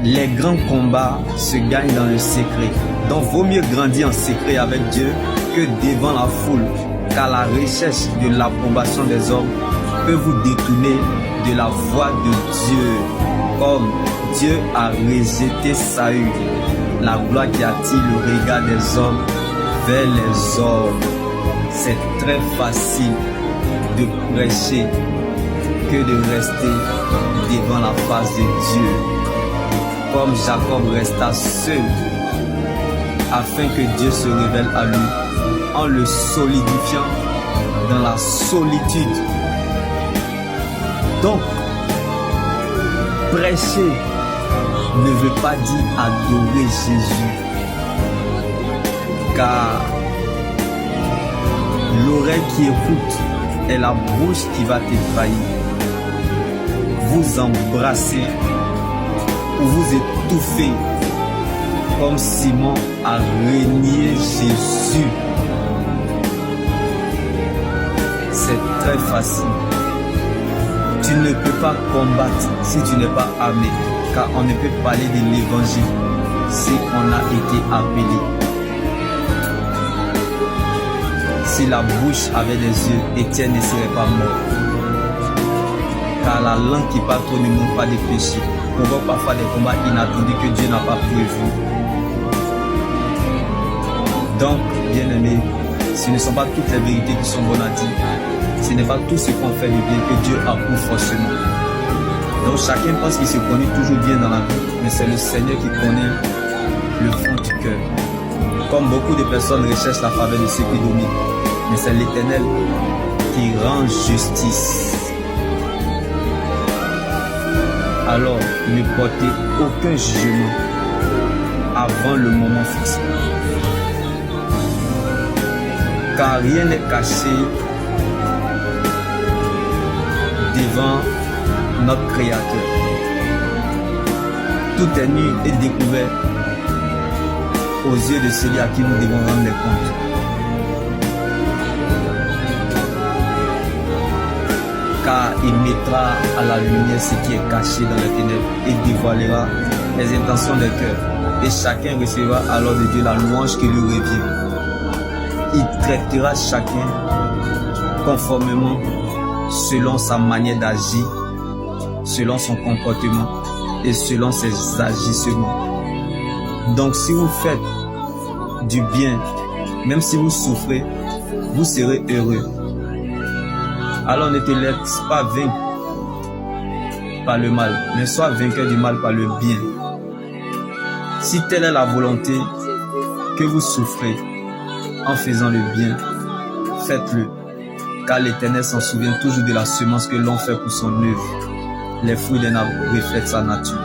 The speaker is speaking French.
les grands combats se gagnent dans le secret. Donc, vaut mieux grandir en secret avec Dieu que devant la foule, car la recherche de l'approbation des hommes peut vous détourner de la voie de Dieu. Comme Dieu a rejeté Saül, la gloire qui attire le regard des hommes vers les hommes. C'est très facile de prêcher que de rester devant la face de Dieu. Comme Jacob resta seul, afin que Dieu se révèle à lui, en le solidifiant dans la solitude. Donc, prêcher ne veut pas dire adorer Jésus, car l'oreille qui écoute est la bouche qui va te trahir. Vous embrassez ou vous étouffez comme Simon a renié Jésus. C'est très facile. Tu ne peux pas combattre si tu n'es pas armé, car on ne peut parler de l'évangile si on a été appelé. Si la bouche avait des yeux, Étienne ne serait pas mort. Car la langue qui parle trop ne montre pas de péché, provoque parfois des combats inattendus que Dieu n'a pas prévus. Donc, bien aimé, ce ne sont pas toutes les vérités qui sont bonnes à dire. Ce n'est pas tout ce qu'on fait de bien que Dieu approuve forcément. Donc chacun pense qu'il se connaît toujours bien dans la vie, mais c'est le Seigneur qui connaît le fond du cœur. Comme beaucoup de personnes recherchent la faveur de ceux qui dominent, mais c'est l'Éternel qui rend justice. Alors, ne portez aucun jugement avant le moment fixé. Car rien n'est caché devant notre Créateur. Tout est nu et découvert aux yeux de celui à qui nous devons rendre les comptes. Car il mettra à la lumière ce qui est caché dans les ténèbres et dévoilera les intentions des cœurs. Et chacun recevra alors de Dieu la louange qui lui revient. Il traitera chacun conformément selon sa manière d'agir, selon son comportement et selon ses agissements. Donc si vous faites du bien, même si vous souffrez, vous serez heureux. Alors ne te laisse pas vaincre par le mal, mais sois vainqueur du mal par le bien. Si telle est la volonté que vous souffrez en faisant le bien, faites-le. Car l'Éternel s'en souvient toujours de la semence que l'on fait pour son œuvre. Les fruits d'un arbre reflètent sa nature.